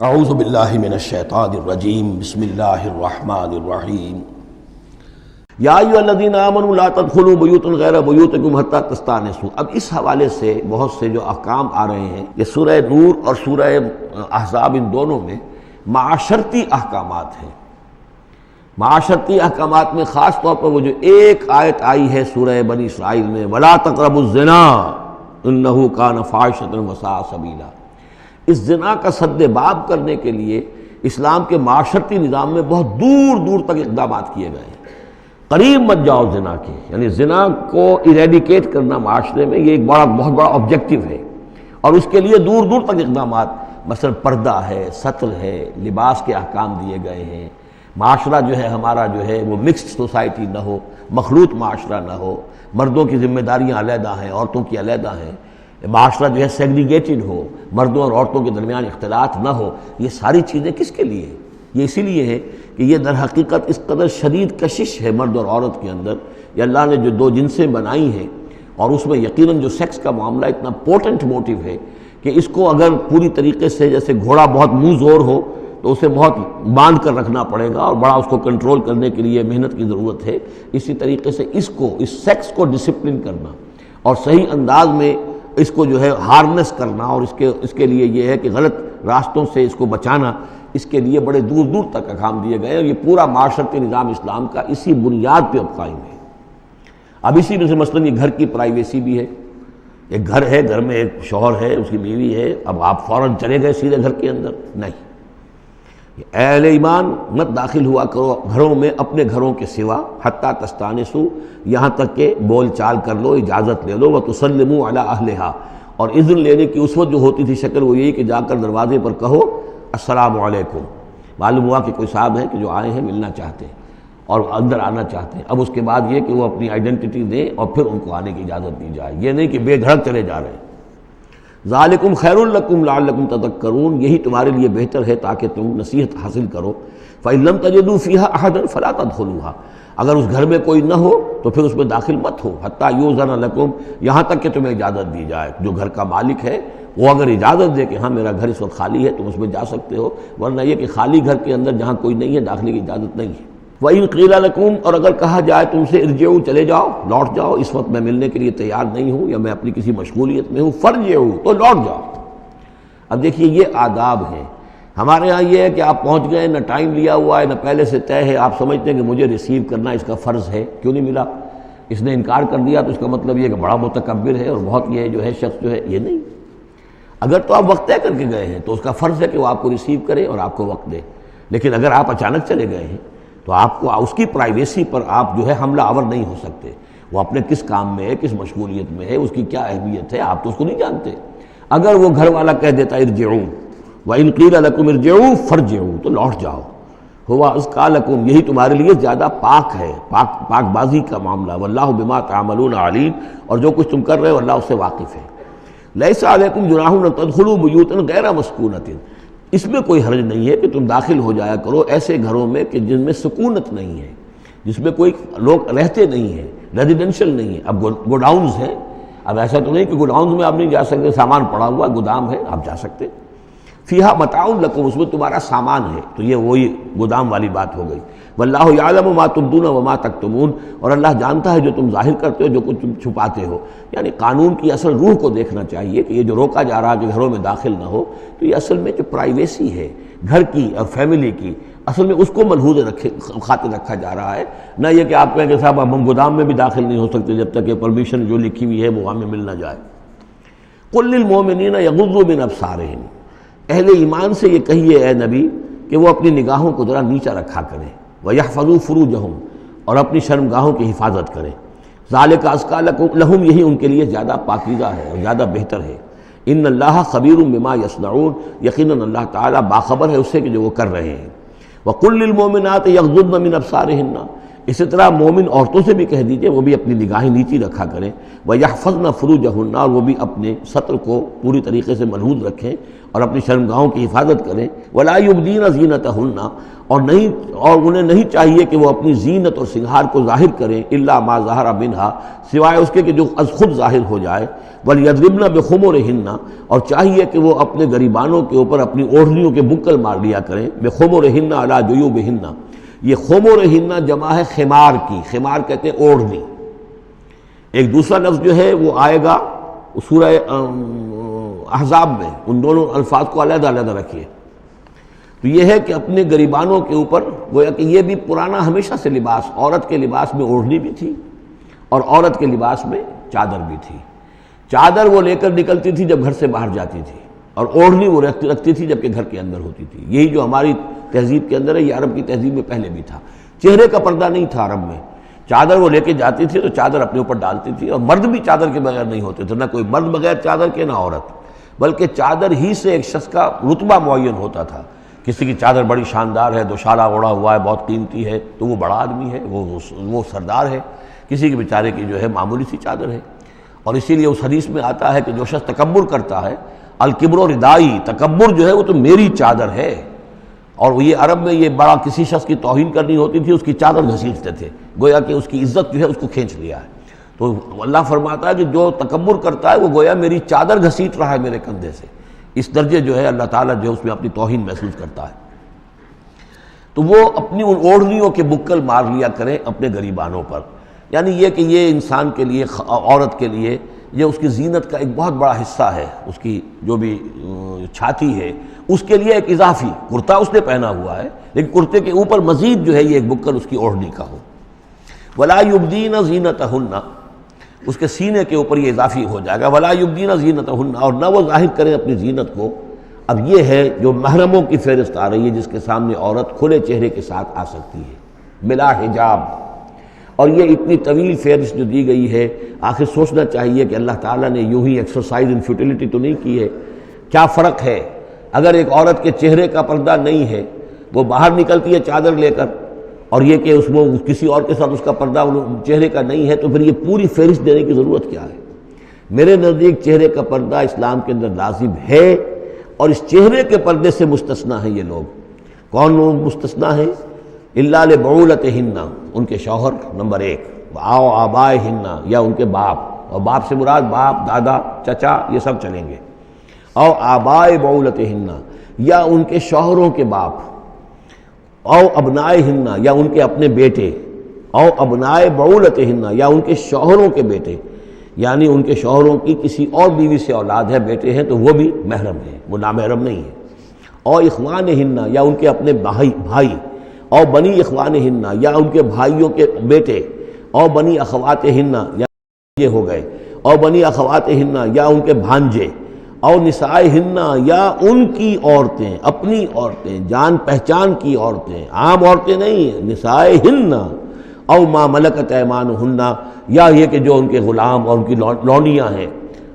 اعوذ باللہ من الشیطان الرجیم بسم اللہ الرحمن الرحیم یا ایھا الذین آمنوا لا تدخلوا بیوتا غیر بیوتکم حتی تستأنسوا۔ اب اس حوالے سے بہت سے جو احکام آ رہے ہیں، یہ سورہ نور اور سورہ احزاب ان دونوں میں معاشرتی احکامات ہیں۔ معاشرتی احکامات میں خاص طور پر وہ جو ایک آیت آئی ہے سورہ بنی اسرائیل میں، وَلَا تَقْرَبُوا الزِّنَا إِنَّهُ كَانَ فَاحِشَةً وَسَاءَ سَبِيلًا، اس زنا کا سد باب کرنے کے لیے اسلام کے معاشرتی نظام میں بہت دور دور تک اقدامات کیے گئے ہیں۔ قریب مت جاؤ زنا کے، یعنی زنا کو ایریڈیکیٹ کرنا معاشرے میں یہ ایک بہت بڑا آبجیکٹو ہے، اور اس کے لیے دور دور تک اقدامات، مثلا پردہ ہے، ستر ہے، لباس کے احکام دیے گئے ہیں۔ معاشرہ جو ہے ہمارا جو ہے وہ مکسڈ سوسائٹی نہ ہو، مخلوط معاشرہ نہ ہو، مردوں کی ذمہ داریاں علیحدہ ہیں، عورتوں کی علیحدہ ہیں، معاشرہ جو ہے سیگریگیٹڈ ہو، مردوں اور عورتوں کے درمیان اختلاط نہ ہو۔ یہ ساری چیزیں کس کے لیے ہیں؟ یہ اسی لیے ہے کہ یہ در حقیقت اس قدر شدید کشش ہے مرد اور عورت کے اندر، یہ اللہ نے جو دو جنسیں بنائی ہیں، اور اس میں یقیناً جو سیکس کا معاملہ اتنا پورٹنٹ موٹیو ہے کہ اس کو اگر پوری طریقے سے، جیسے گھوڑا بہت منہ زور ہو تو اسے بہت باندھ کر رکھنا پڑے گا اور بڑا اس کو کنٹرول کرنے کے لیے محنت کی ضرورت ہے، اسی طریقے سے اس سیکس کو ڈسپلن کرنا اور صحیح انداز میں اس کو جو ہے ہارنس کرنا، اور اس کے لیے یہ ہے کہ غلط راستوں سے اس کو بچانا، اس کے لیے بڑے دور دور تک احکام دیے گئے، اور یہ پورا معاشرتی نظام اسلام کا اسی بنیاد پہ اب قائم ہے۔ اب اسی میں سے مثلاً یہ گھر کی پرائیویسی بھی ہے۔ ایک گھر ہے، گھر میں ایک شوہر ہے، اس کی بیوی ہے، اب آپ فوراً چلے گئے سیدھے گھر کے اندر؟ نہیں، اے اہل ایمان مت داخل ہوا کرو گھروں میں اپنے گھروں کے سوا، حتیٰ تستانسوا، یہاں تک کہ بول چال کر لو، اجازت لے لو، وتسلموا علی اہلہا، اور اذن لینے کی اس وقت جو ہوتی تھی شکل وہ یہی کہ جا کر دروازے پر کہو السلام علیکم۔ معلوم ہوا کہ کوئی صاحب ہیں کہ جو آئے ہیں، ملنا چاہتے ہیں اور اندر آنا چاہتے ہیں۔ اب اس کے بعد یہ کہ وہ اپنی آئیڈینٹی دیں اور پھر ان کو آنے کی اجازت دی جائے، یہ نہیں کہ بے دھڑک چلے جا رہے ہیں۔ ذالکم خیر لکم لعلکم تذکرون، یہی تمہارے لیے بہتر ہے تاکہ تم نصیحت حاصل کرو۔ فإن لم تجدوا فیہا احدا فلا تدخلوها، اگر اس گھر میں کوئی نہ ہو تو پھر اس میں داخل مت ہو، حتیٰ یؤذن لکم، یہاں تک کہ تمہیں اجازت دی جائے۔ جو گھر کا مالک ہے وہ اگر اجازت دے کہ ہاں میرا گھر اس وقت خالی ہے، تم اس میں جا سکتے ہو، ورنہ یہ کہ خالی گھر کے اندر جہاں کوئی نہیں ہے داخلے کی اجازت نہیں ہے۔ وَإِن قِيلَ لَكُمْ، اور اگر کہا جائے تم سے ارجعوا، چلے جاؤ، لوٹ جاؤ، اس وقت میں ملنے کے لیے تیار نہیں ہوں یا میں اپنی کسی مشغولیت میں ہوں، فارجعوا، تو لوٹ جاؤ۔ اب دیکھیے یہ آداب ہیں۔ ہمارے ہاں یہ ہے کہ آپ پہنچ گئے، نہ ٹائم لیا ہوا ہے، نہ پہلے سے طے ہے، آپ سمجھتے ہیں کہ مجھے ریسیو کرنا اس کا فرض ہے، کیوں نہیں ملا؟ اس نے انکار کر دیا تو اس کا مطلب یہ کہ بڑا متکبر ہے اور بہت یہ جو ہے شخص جو ہے، یہ نہیں۔ اگر تو آپ وقت طے کر کے گئے ہیں تو اس کا فرض ہے کہ وہ آپ کو ریسیو کرے اور آپ کو وقت دے، لیکن اگر آپ اچانک چلے گئے ہیں تو آپ کو اس کی پرائیویسی پر آپ جو ہے حملہ آور نہیں ہو سکتے۔ وہ اپنے کس کام میں ہے، کس مشغولیت میں ہے، اس کی کیا اہمیت ہے، آپ تو اس کو نہیں جانتے۔ اگر وہ گھر والا کہہ دیتا ارجعوا، وَإِن قِيلَ لَكُمْ ارْجِعُوا فَارْجِعُوا، تو لوٹ جاؤ، هُوَ أَزْكَىٰ لَكُمْ، یہی تمہارے لیے زیادہ پاک ہے، پاک بازی کا معاملہ، وَاللَّهُ بِمَا تَعْمَلُونَ عَلِيمٌ، اور جو کچھ تم کر رہے ہو اللہ اس سے واقف ہے۔ لَيْسَ عَلَيْكُمْ جُنَاحٌ أَن تَدْخُلُوا بُيُوتًا غَيْرَ مَسْكُونَةٍ، اس میں کوئی حرج نہیں ہے کہ تم داخل ہو جایا کرو ایسے گھروں میں کہ جن میں سکونت نہیں ہے، جس میں کوئی لوگ رہتے نہیں ہیں، ریزیڈینشل نہیں ہے۔ اب گوڈاؤنز ہیں، اب ایسا تو نہیں کہ گوڈاؤنز میں آپ نہیں جا سکتے، سامان پڑا ہوا گودام ہے، آپ جا سکتے۔ فیہا متاع لکم، اس میں تمہارا سامان ہے، تو یہ وہی گودام والی بات ہو گئی۔ واللہ یعلم ما تبدون وما تکتمون، اور اللہ جانتا ہے جو تم ظاہر کرتے ہو، جو کچھ تم چھپاتے ہو۔ یعنی قانون کی اصل روح کو دیکھنا چاہیے کہ یہ جو روکا جا رہا کہ گھروں میں داخل نہ ہو، تو یہ اصل میں جو پرائیویسی ہے گھر کی اور فیملی کی، اصل میں اس کو ملحوظ خاطر رکھا جا رہا ہے، نہ یہ کہ آپ کہیں کہ صاحب اب ہم گودام میں بھی داخل نہیں ہو سکتے جب تک کہ پرمیشن جو لکھی ہوئی ہے وہ ہمیں مل نہ جائے۔ قل للمؤمنین یغضوا من ابصارہم، اہل ایمان سے یہ کہیے اے نبی کہ وہ اپنی نگاہوں کو ذرا نیچا رکھا کریں، وَيَحْفَظُوا فُرُوجَهُمْ، اور اپنی شرمگاہوں کی حفاظت کریں۔ ذَلِكَ أَزْكَىٰ لَهُمْ، یہی ان کے لیے زیادہ پاکیزہ ہے اور زیادہ بہتر ہے۔ إِنَّ اللَّهَ خَبِيرٌ بِمَا يَصْنَعُونَ، یقیناً اللہ تعالیٰ باخبر ہے اس سے کہ جو وہ کر رہے ہیں۔ وَقُلْ لِلْمُؤْمِنَاتِ يَغْضُضْنَ مِنْ أَبْصَارِهِنَّ، اسی طرح مومن عورتوں سے بھی کہہ دیجئے وہ بھی اپنی نگاہیں نیچی رکھا کریں، وَيَحْفَظْنَ فُرُوجَهُنَّ، اور وہ بھی اپنے سطر کو پوری طریقے سے ملحوظ رکھیں اور اپنی شرمگاہوں کی حفاظت کریں، وَلَا يُبْدِينَ زِينَتَهُنَّ، اور انہیں نہیں چاہیے کہ وہ اپنی زینت اور سنگھار کو ظاہر کریں، إِلَّا مَا ظَهَرَ مِنْهَا، سوائے اس کے کہ جو از خود ظاہر ہو جائے، وَلْيَضْرِبْنَ بِخُمُرِهِنَّ، اور چاہیے کہ وہ اپنے گریبانوں کے اوپر اپنی اوڑھنیوں کے بکل مار لیا کریں، بِخُمُرِهِنَّ عَلَى جُيُوبِهِنَّ، یہ خمرہن جمع ہے خمار کی، خمار کہتے ہیں اوڑھنی۔ ایک دوسرا لفظ جو ہے وہ آئے گا سورہ احزاب میں، ان دونوں الفاظ کو علیحدہ علیحدہ رکھیے۔ تو یہ ہے کہ اپنے گریبانوں کے اوپر، گویا کہ یہ بھی پرانا ہمیشہ سے لباس، عورت کے لباس میں اوڑھنی بھی تھی اور عورت کے لباس میں چادر بھی تھی۔ چادر وہ لے کر نکلتی تھی جب گھر سے باہر جاتی تھی، اور اوڑھنی وہ رکھتی تھی جبکہ گھر کے اندر ہوتی تھی۔ یہی جو ہماری تہذیب کے اندر ہے، یہ عرب کی تہذیب میں پہلے بھی تھا۔ چہرے کا پردہ نہیں تھا عرب میں، چادر وہ لے کے جاتی تھی تو چادر اپنے اوپر ڈالتی تھی، اور مرد بھی چادر کے بغیر نہیں ہوتے تھے، نہ کوئی مرد بغیر چادر کے نہ عورت، بلکہ چادر ہی سے ایک شخص کا رتبہ معین ہوتا تھا۔ کسی کی چادر بڑی شاندار ہے، دوشالہ اوڑھا ہوا ہے، بہت قیمتی ہے، تو وہ بڑا آدمی ہے، وہ سردار ہے۔ کسی کے بیچارے کی جو ہے معمولی سی چادر ہے۔ اور اسی لیے اس حدیث میں آتا ہے کہ جو شخص تکبر کرتا ہے، الکبر و ردائی، تکبر جو ہے وہ تو میری چادر ہے۔ اور یہ عرب میں یہ بڑا کسی شخص کی توہین کرنی ہوتی تھی، اس کی چادر گھسیٹتے تھے، گویا کہ اس کی عزت جو ہے اس کو کھینچ لیا ہے۔ تو اللہ فرماتا ہے کہ جو تکبر کرتا ہے وہ گویا میری چادر گھسیٹ رہا ہے میرے کندھے سے۔ اس درجے جو ہے اللہ تعالیٰ جو ہے اس میں اپنی توہین محسوس کرتا ہے۔ تو وہ اپنی ان اوڑھنیوں کے بکل مار لیا کریں اپنے گریبانوں پر، یعنی یہ کہ یہ انسان کے لیے، عورت کے لیے، یہ اس کی زینت کا ایک بہت بڑا حصہ ہے۔ اس کی جو بھی چھاتی ہے اس کے لیے ایک اضافی کرتا اس نے پہنا ہوا ہے، لیکن کرتے کے اوپر مزید جو ہے یہ ایک بکل اس کی اوڑھنی کا ہو۔ وَلَا يُبْدِينَ زِينَتَهُنَّ، اس کے سینے کے اوپر یہ اضافی ہو جائے گا، وَلَا يُبْدِينَ زِينَتَهُنَّ، اور نہ وہ ظاہر کریں اپنی زینت کو۔ اب یہ ہے جو محرموں کی فہرست آ رہی ہے، جس کے سامنے عورت کھلے چہرے کے ساتھ آ سکتی ہے بلا حجاب۔ اور یہ اتنی طویل فہرست جو دی گئی ہے، آخر سوچنا چاہیے کہ اللہ تعالیٰ نے یوں ہی ایکسرسائز ان فیوٹیلٹی تو نہیں کی ہے۔ کیا فرق ہے اگر ایک عورت کے چہرے کا پردہ نہیں ہے، وہ باہر نکلتی ہے چادر لے کر، اور یہ کہ اس میں کسی اور کے ساتھ اس کا پردہ چہرے کا نہیں ہے، تو پھر یہ پوری فہرست دینے کی ضرورت کیا ہے؟ میرے نزدیک چہرے کا پردہ اسلام کے اندر لازم ہے، اور اس چہرے کے پردے سے مستثنیٰ ہیں یہ لوگ۔ کون لوگ مستثنیٰ ہیں؟ الا لبعولتہن، ان کے شوہر نمبر ایک، او آبائہن، یا ان کے باپ، اور باپ سے مراد باپ، دادا، چچا، یہ سب چلیں گے۔ او آبائے بعولتہن، یا ان کے شوہروں کے باپ، او ابنائہن، یا ان کے اپنے بیٹے، او ابنائے بعولتہن، یا ان کے شوہروں کے بیٹے، یعنی ان کے شوہروں کی کسی اور بیوی سے اولاد ہے، بیٹے ہیں، تو وہ بھی محرم ہیں، وہ نامحرم نہیں ہے۔ او اخوانہن، یا ان کے اپنے بھائی، او بنی اخوانہن، یا ان کے بھائیوں کے بیٹے، او بنی اخواتہن، یا یہ ہو گئے، او بنی اخواتہن، یا ان کے بھانجے، او نسائہن، یا ان کی عورتیں، اپنی عورتیں، جان پہچان کی عورتیں، عام عورتیں نہیں، نسائہن، او ما ملکت ایمانہن، یا یہ کہ جو ان کے غلام اور ان کی لونڈیاں ہیں۔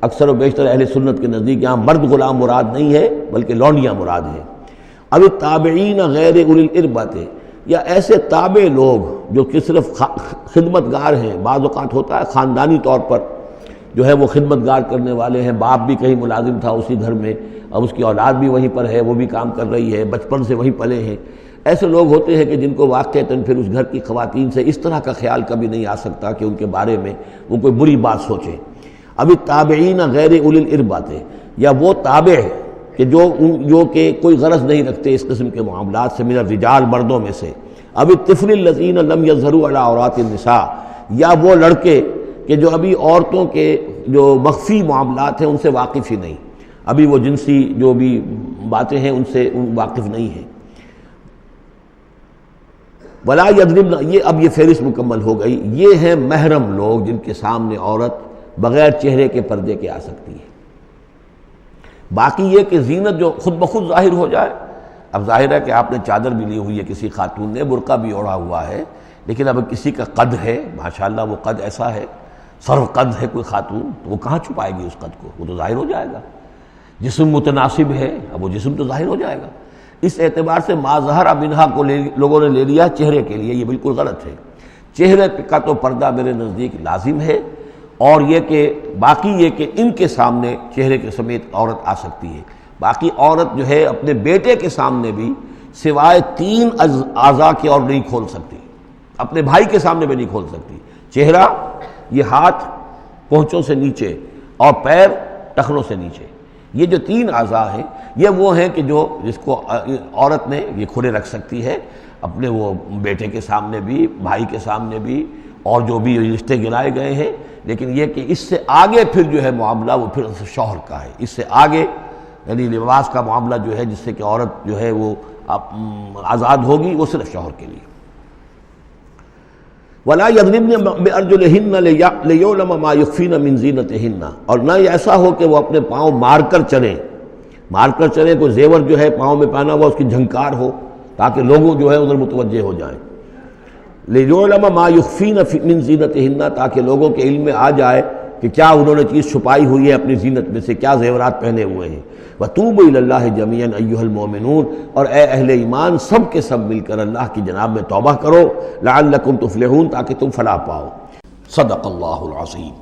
اکثر و بیشتر اہل سنت کے نزدیک یہاں مرد غلام مراد نہیں ہے بلکہ لونڈیاں مراد ہیں۔ اب تابعین غیر اولی الاربۃ، یا ایسے تابع لوگ جو کہ صرف خدمت گار ہیں، بعض اوقات ہوتا ہے خاندانی طور پر جو ہے وہ خدمت گار کرنے والے ہیں، باپ بھی کہیں ملازم تھا اسی گھر میں، اب اس کی اولاد بھی وہیں پر ہے، وہ بھی کام کر رہی ہے، بچپن سے وہیں پلے ہیں۔ ایسے لوگ ہوتے ہیں کہ جن کو واقعتاً پھر اس گھر کی خواتین سے اس طرح کا خیال کبھی نہیں آ سکتا کہ ان کے بارے میں وہ کوئی بری بات سوچیں۔ اب تابعین غیر اولی الاربۃ، یا وہ تابع کہ جو کہ کوئی غرض نہیں رکھتے اس قسم کے معاملات سے، من الرجال، مردوں میں سے۔ اب الطفل الذین لم یظہروا علی عورات النساء، یا وہ لڑکے کہ جو ابھی عورتوں کے جو مخفی معاملات ہیں ان سے واقف ہی نہیں، ابھی وہ جنسی جو بھی باتیں ہیں ان سے واقف نہیں ہیں۔ ولا یضربن، یہ اب یہ فہرست مکمل ہو گئی۔ یہ ہیں محرم لوگ جن کے سامنے عورت بغیر چہرے کے پردے کے آ سکتی ہے۔ باقی یہ کہ زینت جو خود بخود ظاہر ہو جائے، اب ظاہر ہے کہ آپ نے چادر بھی لی ہوئی ہے، کسی خاتون نے برقع بھی اوڑھا ہوا ہے، لیکن اب کسی کا قد ہے، ماشاءاللہ وہ قد ایسا ہے، سرو قد ہے کوئی خاتون، تو وہ کہاں چھپائے گی اس قد کو؟ وہ تو ظاہر ہو جائے گا۔ جسم متناسب ہے، اب وہ جسم تو ظاہر ہو جائے گا۔ اس اعتبار سے ما ظہر منہا کو لوگوں نے لے لیا چہرے کے لیے، یہ بالکل غلط ہے۔ چہرے کا تو پردہ میرے نزدیک لازم ہے، اور یہ کہ باقی یہ کہ ان کے سامنے چہرے کے سمیت عورت آ سکتی ہے۔ باقی عورت جو ہے اپنے بیٹے کے سامنے بھی سوائے 3 اعضاء کے اور نہیں کھول سکتی، اپنے بھائی کے سامنے بھی نہیں کھول سکتی۔ چہرہ، یہ ہاتھ پونچھوں سے نیچے، اور پیر ٹخنوں سے نیچے، یہ جو 3 اعضاء ہیں یہ وہ ہیں کہ جو جس کو عورت نے یہ کھلے رکھ سکتی ہے، اپنے وہ بیٹے کے سامنے بھی، بھائی کے سامنے بھی، اور جو بھی رشتے گرائے گئے ہیں۔ لیکن یہ کہ اس سے آگے پھر جو ہے معاملہ وہ پھر شوہر کا ہے، اس سے آگے یعنی لباس کا معاملہ جو ہے جس سے کہ عورت جو ہے وہ آزاد ہوگی، وہ صرف شوہر کے لیے۔ وَلَا يَضْرِبْنَ بِأَرْجُلِهِنَّ لِيُعْلَمَ مَا يُخْفِينَ مِنْ زِينَتِهِنَّ، اور نہ یہ ایسا ہو کہ وہ اپنے پاؤں مار کر چلیں، کوئی زیور جو ہے پاؤں میں پہنا ہوا اس کی جھنکار ہو تاکہ لوگوں جو ہے ادھر متوجہ ہو جائیں۔ لِيُعْلَمَ مَا يُخْفِينَ مِنْ زِينَتِهِنَّ، تاکہ لوگوں کے علم میں آ جائے کہ کیا انہوں نے چیز چھپائی ہوئی ہے اپنی زینت میں سے، کیا زیورات پہنے ہوئے ہیں۔ وَتُوبُوا إِلَى اللَّهِ جَمِيعًا أَيُّهَا الْمُؤْمِنُونَ، اور اے اہل ایمان سب کے سب مل کر اللہ کی جناب میں توبہ کرو، لعلکم تفلحون، تاکہ تم فلاح پاؤ۔ صدق اللہ العظیم۔